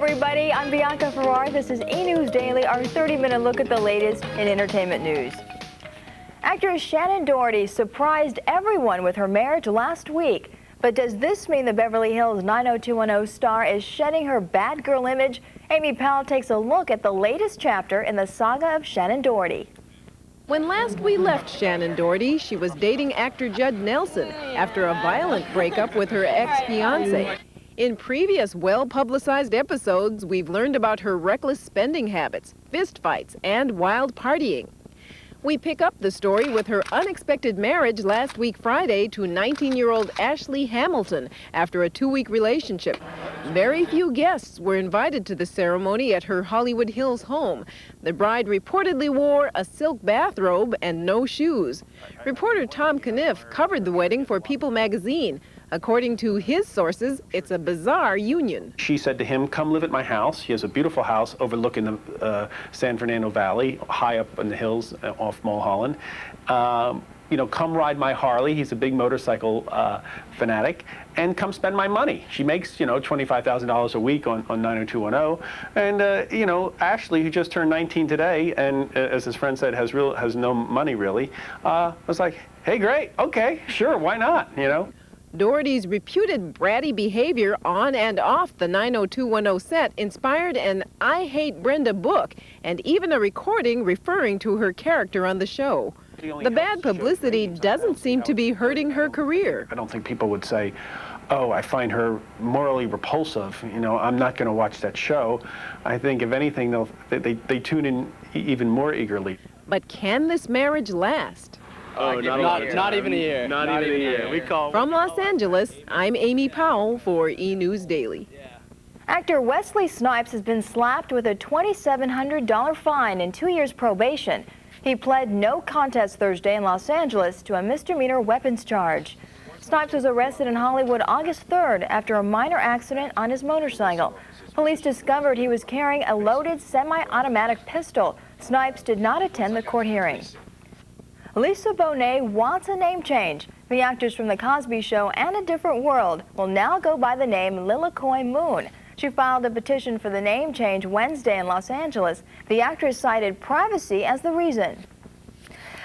everybody. I'm Bianca. This is E! News Daily, our 30-minute look at the latest in entertainment news. Actress Shannon Doherty surprised everyone with her marriage last week. But does this mean the Beverly Hills 90210 star is shedding her bad girl image? Amy Powell takes a look at the latest chapter in the saga of Shannon Doherty. When last we left Shannon Doherty, she was dating actor Judd Nelson after a violent breakup with her ex-fiancé. In previous well-publicized episodes, we've learned about her reckless spending habits, fistfights, and wild partying. We pick up the story with her unexpected marriage last week Friday to 19-year-old Ashley Hamilton after a 2-week relationship. Very few guests were invited to the ceremony at her Hollywood Hills home. The bride reportedly wore a silk bathrobe and no shoes. Reporter Tom Caniff covered the wedding for People magazine. According to his sources, it's a bizarre union. She said to him, come live at my house. He has a beautiful house overlooking the San Fernando Valley, high up in the hills off Mulholland. You know, come ride my Harley. He's a big motorcycle fanatic. And come spend my money. She makes, you know, $25,000 a week on 90210. And, you know, Ashley, who just turned 19 today, and as his friend said, has no money really, was like, hey, great, okay, sure, why not, you know? Doherty's reputed bratty behavior on and off the 90210 set inspired an I Hate Brenda book and even a recording referring to her character on the show. The bad publicity doesn't seem to be hurting her career. I don't think people would say, oh, I find her morally repulsive, you know, I'm not going to watch that show. I think, if anything, they tune in even more eagerly. But can this marriage last? Oh, not even a year. Not even a year. From Los Angeles, I'm Amy Powell for E! News Daily. Actor Wesley Snipes has been slapped with a $2,700 fine and 2 years probation. He pled no contest Thursday in Los Angeles to a misdemeanor weapons charge. Snipes was arrested in Hollywood August 3rd after a minor accident on his motorcycle. Police discovered he was carrying a loaded semi-automatic pistol. Snipes did not attend the court hearing. Lisa Bonet wants a name change. The actress from The Cosby Show and A Different World will now go by the name Lilakoi Moon. She filed a petition for the name change Wednesday in Los Angeles. The actress cited privacy as the reason.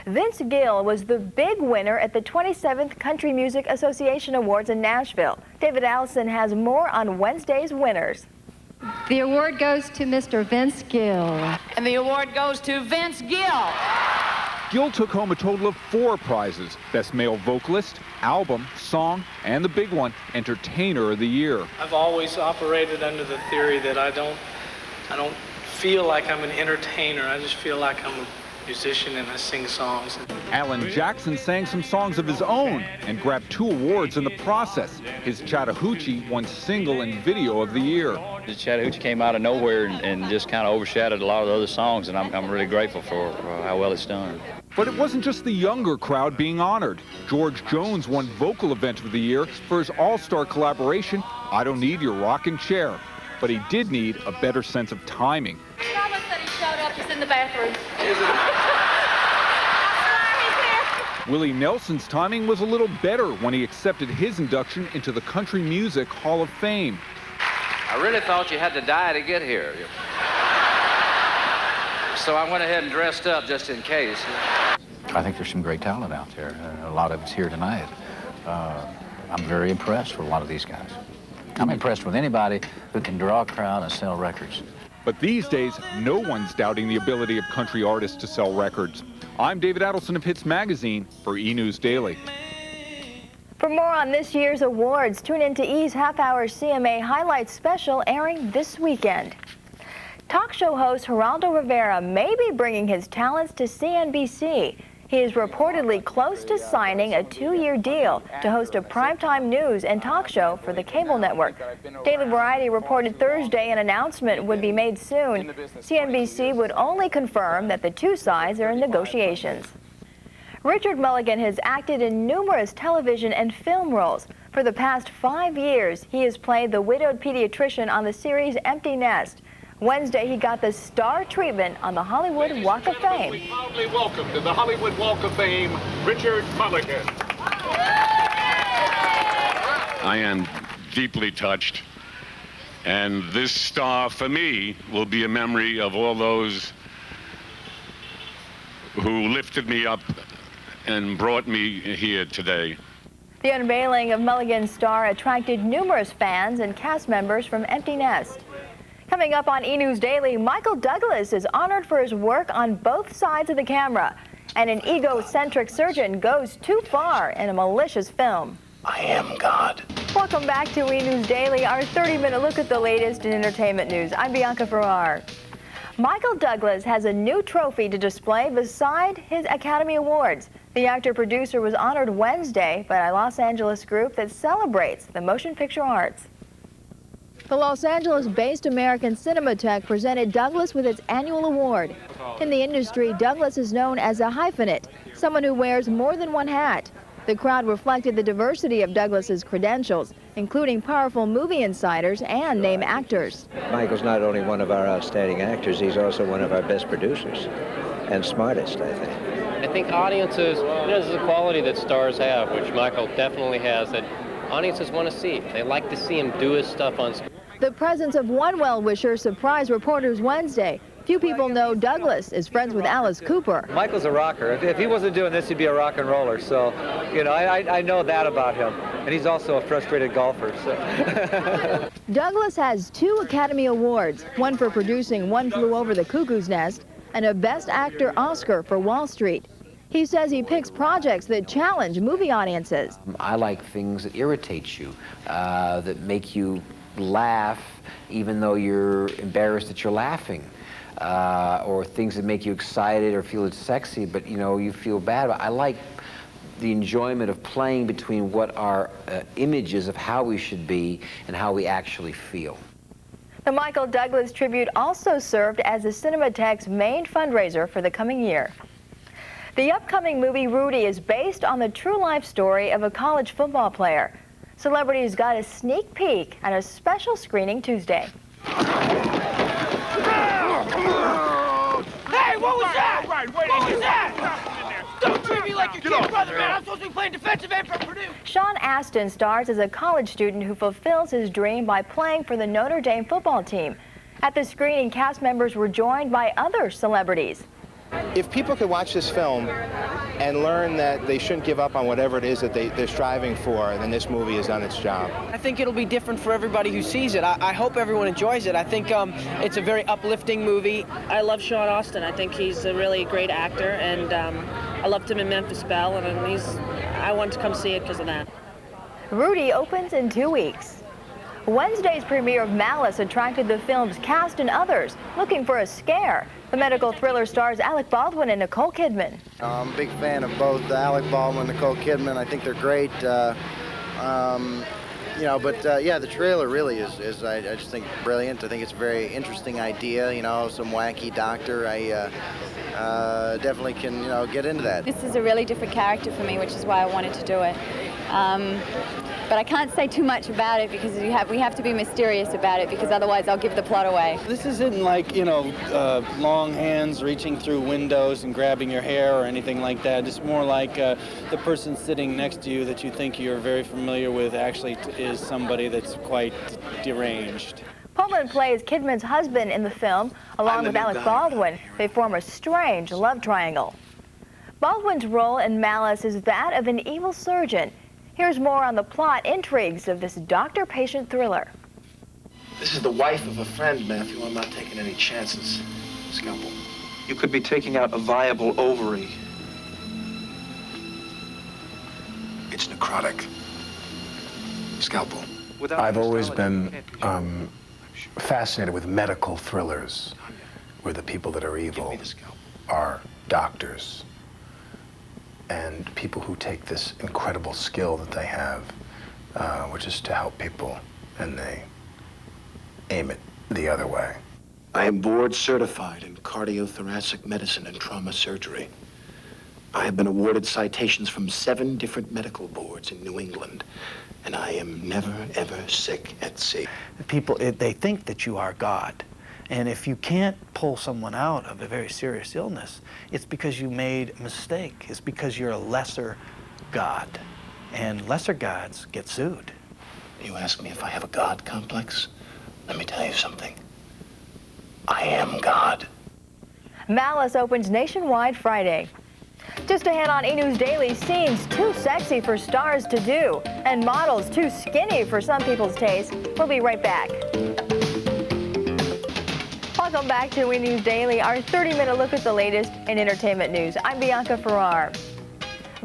Vince Gill was the big winner at the 27th Country Music Association Awards in Nashville. David Allison has more on Wednesday's winners. The award goes to Mr. Vince Gill. And the award goes to Vince Gill. Gill took home a total of 4 prizes: Best Male Vocalist, Album, Song, and the big one, Entertainer of the Year. I've always operated under the theory that I don't feel like I'm an entertainer. I just feel like I'm a musician and I sing songs. Alan Jackson sang some songs of his own and grabbed 2 awards in the process. His Chattahoochee won Single and Video of the Year. The Chattahoochee came out of nowhere and just kind of overshadowed a lot of the other songs, and I'm really grateful for how well it's done. But it wasn't just the younger crowd being honored. George Jones won Vocal Event of the Year for his all-star collaboration, I Don't Need Your Rockin' Chair. But he did need a better sense of timing. Thomas said he showed up, he's in the bathroom. Willie Nelson's timing was a little better when he accepted his induction into the Country Music Hall of Fame. I really thought you had to die to get here. So I went ahead and dressed up just in case. I think there's some great talent out there. A lot of it's here tonight. I'm very impressed with a lot of these guys. I'm impressed with anybody who can draw a crowd and sell records. But these days, no one's doubting the ability of country artists to sell records. I'm David Adelson of Hits Magazine for E! News Daily. For more on this year's awards, tune in to E's half-hour CMA Highlights special airing this weekend. Talk show host Geraldo Rivera may be bringing his talents to CNBC. He is reportedly close to signing a 2-year deal to host a primetime news and talk show for the cable network. Daily Variety reported Thursday an announcement would be made soon. CNBC would only confirm that the two sides are in negotiations. Richard Mulligan has acted in numerous television and film roles. For the past 5 years, he has played the widowed pediatrician on the series Empty Nest. Wednesday, he got the star treatment on the Hollywood Walk of Fame. Loudly welcome to the Hollywood Walk of Fame, Richard Mulligan. I am deeply touched And this star, for me, will be a memory of all those who lifted me up and brought me here today. The unveiling of Mulligan's star attracted numerous fans and cast members from Empty Nest. Coming up on E! News Daily, Michael Douglas is honored for his work on both sides of the camera, and an egocentric surgeon goes too far in a malicious film. I am God. Welcome back to E! News Daily, our 30-minute look at the latest in entertainment news. I'm Bianca Ferrar. Michael Douglas has a new trophy to display beside his Academy Awards. The actor-producer was honored Wednesday by a Los Angeles group that celebrates the motion picture arts. The Los Angeles-based American Cinematheque presented Douglas with its annual award. In the industry, Douglas is known as a hyphenate, someone who wears more than one hat. The crowd reflected the diversity of Douglas's credentials, including powerful movie insiders and name actors. Michael's not only one of our outstanding actors, he's also one of our best producers and smartest, I think. I think audiences, this is a quality that stars have, which Michael definitely has, that audiences want to see. They like to see him do his stuff on screen. The presence of one well-wisher surprised reporters Wednesday. Few people know Douglas is friends with Alice Cooper. Michael's a rocker. If he wasn't doing this, he'd be a rock and roller. So, I know that about him. And he's also a frustrated golfer. So. Douglas has 2 Academy Awards, one for producing One Flew Over the Cuckoo's Nest and a Best Actor Oscar for Wall Street. He says he picks projects that challenge movie audiences. I like things that irritate you, that make you laugh even though you're embarrassed that you're laughing. Or things that make you excited or feel it's sexy, but you feel bad. I like the enjoyment of playing between what are images of how we should be and how we actually feel. The Michael Douglas tribute also served as the Cinematheque's main fundraiser for the coming year. The upcoming movie Rudy is based on the true life story of a college football player. Celebrities got a sneak peek at a special screening Tuesday. Hey, what was that? What was that? Don't treat me like your kid brother, man. I'm supposed to be playing defensive end for Purdue. Sean Astin stars as a college student who fulfills his dream by playing for the Notre Dame football team. At the screening, cast members were joined by other celebrities. If people could watch this film and learn that they shouldn't give up on whatever it is that they're striving for, then this movie has done its job. I think it'll be different for everybody who sees it. I hope everyone enjoys it. I think it's a very uplifting movie. I love Sean Astin. I think he's a really great actor, and I loved him in Memphis Belle, and I wanted to come see it because of that. Rudy opens in 2 weeks. Wednesday's premiere of Malice attracted the film's cast and others looking for a scare. The medical thriller stars Alec Baldwin and Nicole Kidman. I'm a big fan of both Alec Baldwin and Nicole Kidman. I think they're great. Yeah, the trailer really is I just think brilliant. I think it's a very interesting idea, some wacky doctor. I definitely can, get into that. This is a really different character for me, which is why I wanted to do it. But I can't say too much about it because we have to be mysterious about it, because otherwise I'll give the plot away. This isn't like, long hands reaching through windows and grabbing your hair or anything like that. It's more like the person sitting next to you that you think you're very familiar with actually is somebody that's quite deranged. Pullman plays Kidman's husband in the film. Along with Alec Baldwin, they form a strange love triangle. Baldwin's role in Malice is that of an evil surgeon. Here's more on the plot intrigues of this doctor-patient thriller. This is the wife of a friend, Matthew. I'm not taking any chances. Scalpel. You could be taking out a viable ovary. It's necrotic. Scalpel. I've always been fascinated with medical thrillers, where the people that are evil are doctors. And people who take this incredible skill that they have, which is to help people, and they aim it the other way. I am board certified in cardiothoracic medicine and trauma surgery. I have been awarded citations from 7 different medical boards in New England, and I am never, ever sick at sea. People, they think that you are God. And if you can't pull someone out of a very serious illness, it's because you made a mistake. It's because you're a lesser God. And lesser gods get sued. You ask me if I have a God complex? Let me tell you something. I am God. Malice opens nationwide Friday. Just ahead on E! News Daily, scenes too sexy for stars to do, and models too skinny for some people's taste. We'll be right back. Welcome back to E! News Daily, our 30-minute look at the latest in entertainment news. I'm Bianca Ferrar.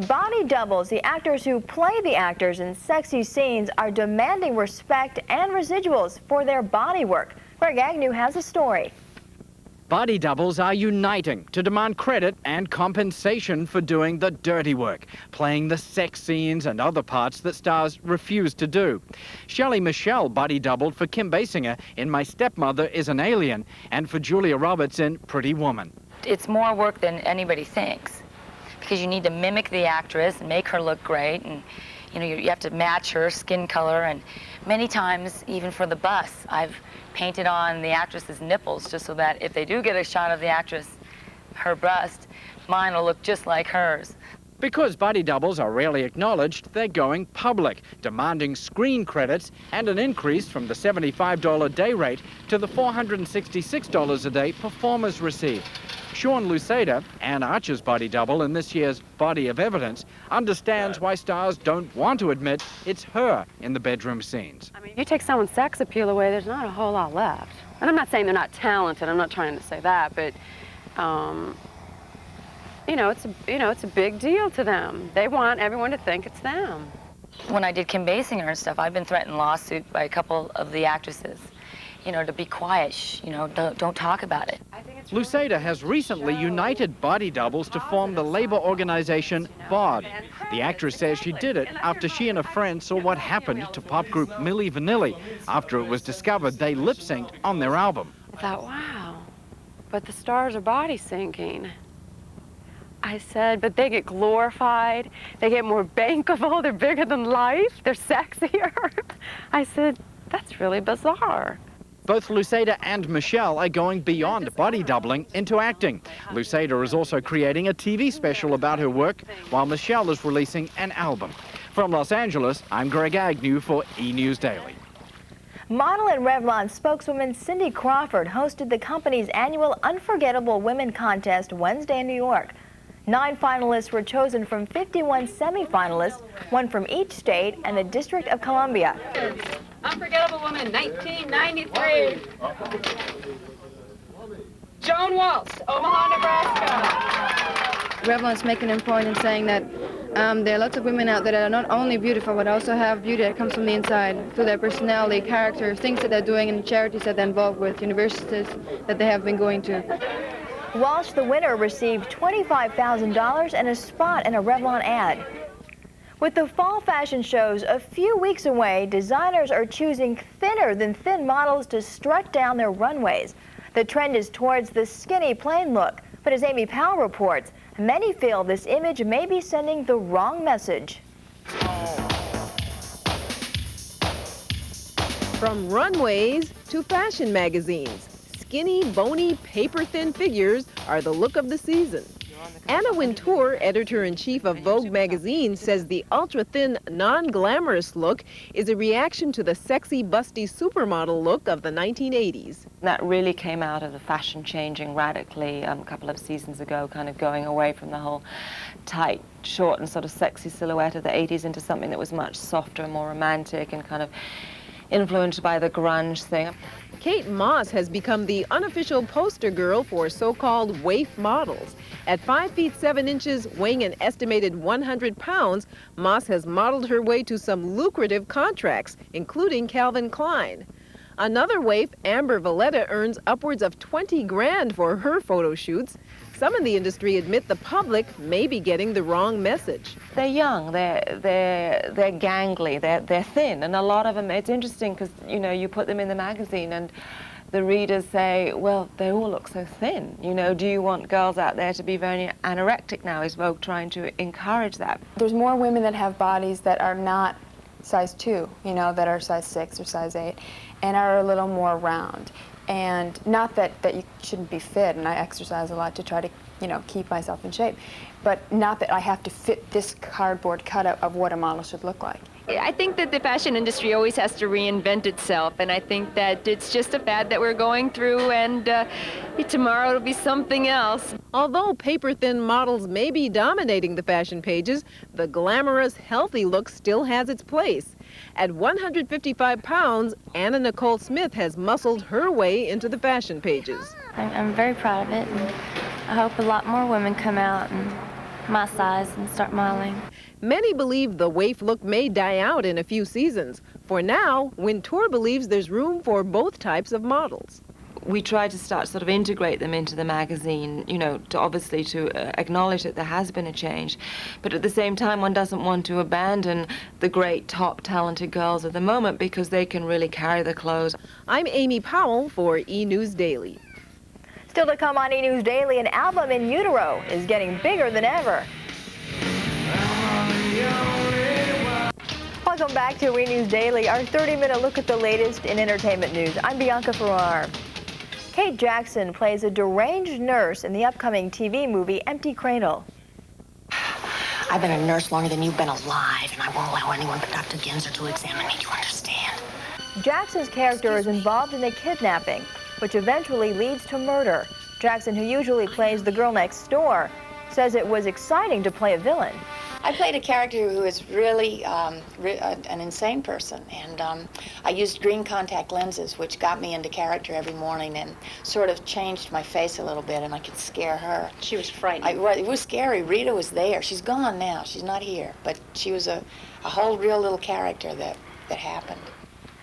Body doubles, the actors who play the actors in sexy scenes, are demanding respect and residuals for their body work. Greg Agnew has a story. Body doubles are uniting to demand credit and compensation for doing the dirty work, playing the sex scenes and other parts that stars refuse to do. Shelley Michelle body doubled for Kim Basinger in My Stepmother is an Alien and for Julia Roberts in Pretty Woman. It's more work than anybody thinks because you need to mimic the actress and make her look great, and you have to match her skin color, and many times even for the bust I've painted on the actress's nipples just so that if they do get a shot of the actress, her breast, mine will look just like hers. Because body doubles are rarely acknowledged, they're going public, demanding screen credits and an increase from the $75 day rate to the $466 a day performers receive. Sean Luceda, Ann Archer's body double in this year's Body of Evidence, understands why stars don't want to admit it's her in the bedroom scenes. I mean, if you take someone's sex appeal away, there's not a whole lot left. And I'm not saying they're not talented, I'm not trying to say that, but it's a big deal to them. They want everyone to think it's them. When I did Kim Basinger and stuff, I've been threatened lawsuit by a couple of the actresses, to be quiet, don't talk about it. Luceda has recently united body doubles to form the labor organization BOD. The actress says she did it after she and a friend saw what happened to pop group Milli Vanilli after it was discovered they lip-synced on their album. I thought, wow, but the stars are body syncing. I said, but they get glorified, they get more bankable, they're bigger than life, they're sexier. I said, that's really bizarre. Both Luceda and Michelle are going beyond body doubling into acting. Luceda is also creating a TV special about her work, while Michelle is releasing an album. From Los Angeles, I'm Greg Agnew for E! News Daily. Model and Revlon spokeswoman Cindy Crawford hosted the company's annual Unforgettable Women Contest Wednesday in New York. 9 finalists were chosen from 51 semi-finalists, 1 from each state and the District of Columbia. Unforgettable Woman, 1993. Joan Waltz, Omaha, Nebraska. Revlon's making a point in saying that there are lots of women out there that are not only beautiful, but also have beauty that comes from the inside, through their personality, character, things that they're doing in charities that they're involved with, universities that they have been going to. Walsh, the winner, received $25,000 and a spot in a Revlon ad. With the fall fashion shows a few weeks away, designers are choosing thinner than thin models to strut down their runways. The trend is towards the skinny plain look, but as Amy Powell reports, many feel this image may be sending the wrong message. From runways to fashion magazines, skinny, bony, paper-thin figures are the look of the season. Anna Wintour, editor-in-chief of Vogue magazine, says the ultra-thin, non-glamorous look is a reaction to the sexy, busty supermodel look of the 1980s. That really came out of the fashion changing radically a couple of seasons ago, kind of going away from the whole tight, short and sort of sexy silhouette of the 80s into something that was much softer, more romantic and kind of influenced by the grunge thing. Kate Moss has become the unofficial poster girl for so-called waif models. At 5 feet 7 inches, weighing an estimated 100 pounds, Moss has modeled her way to some lucrative contracts, including Calvin Klein. Another waif, Amber Valletta, earns upwards of 20 grand for her photo shoots. Some in the industry admit the public may be getting the wrong message. They're young, they're gangly, they're thin, and a lot of them, it's interesting because, you put them in the magazine and the readers say, well, they all look so thin. Do you want girls out there to be very anorectic now? Is Vogue trying to encourage that? There's more women that have bodies that are not size 2, that are size 6 or size 8, and are a little more round. And not that you shouldn't be fit, and I exercise a lot to try to, keep myself in shape, but not that I have to fit this cardboard cutout of what a model should look like. I think that the fashion industry always has to reinvent itself, and I think that it's just a fad that we're going through, and tomorrow it'll be something else. Although paper-thin models may be dominating the fashion pages, the glamorous, healthy look still has its place. At 155 pounds, Anna Nicole Smith has muscled her way into the fashion pages. I'm very proud of it, and I hope a lot more women come out and my size and start modeling. Many believe the waif look may die out in a few seasons. For now, Wintour believes there's room for both types of models. We try to start sort of integrate them into the magazine, you know, to obviously to acknowledge that there has been a change. But at the same time, one doesn't want to abandon the great top talented girls of the moment because they can really carry the clothes. I'm Amy Powell for E! News Daily. Still to come on E! News Daily, an album in utero is getting bigger than ever. Welcome back to E! News Daily, our 30-minute look at the latest in entertainment news. I'm Bianca Ferrar. Kate Jackson plays a deranged nurse in the upcoming TV movie Empty Cradle. I've been a nurse longer than you've been alive, and I won't allow anyone but Dr. Ginzer to examine me. Do you understand? Jackson's character is involved in a kidnapping, which eventually leads to murder. Jackson, who usually plays the girl next door, says it was exciting to play a villain. I played a character who is really an insane person, and I used green contact lenses, which got me into character every morning and sort of changed my face a little bit, and I could scare her. She was frightening. It was scary. Rita was there. She's gone now. She's not here, but she was a whole real little character that happened.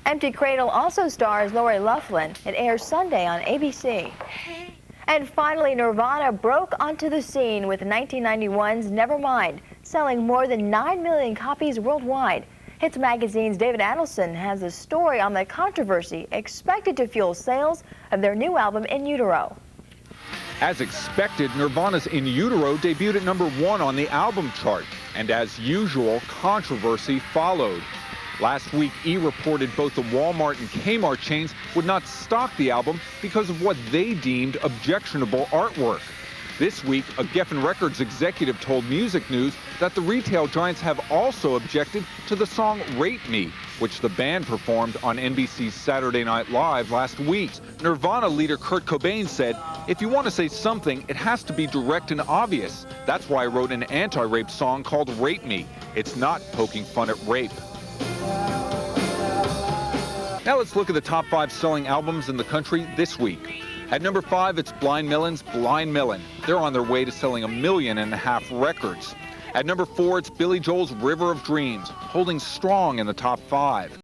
Empty Cradle also stars Lori Loughlin. It airs Sunday on ABC. And finally, Nirvana broke onto the scene with 1991's Nevermind, selling more than 9 million copies worldwide. Hits Magazine's David Adelson has a story on the controversy expected to fuel sales of their new album In Utero. As expected, Nirvana's In Utero debuted at #1 on the album chart, and as usual, controversy followed. Last week, E! reported both the Walmart and Kmart chains would not stock the album because of what they deemed objectionable artwork. This week, a Geffen Records executive told Music News that the retail giants have also objected to the song Rape Me, which the band performed on NBC's Saturday Night Live last week. Nirvana leader Kurt Cobain said, "If you want to say something, it has to be direct and obvious. That's why I wrote an anti-rape song called Rape Me. It's not poking fun at rape." Now let's look at the top 5 selling albums in the country this week. At #5, it's Blind Melon's Blind Melon. They're on their way to selling 1.5 million records. At #4, it's Billy Joel's River of Dreams, holding strong in the top 5.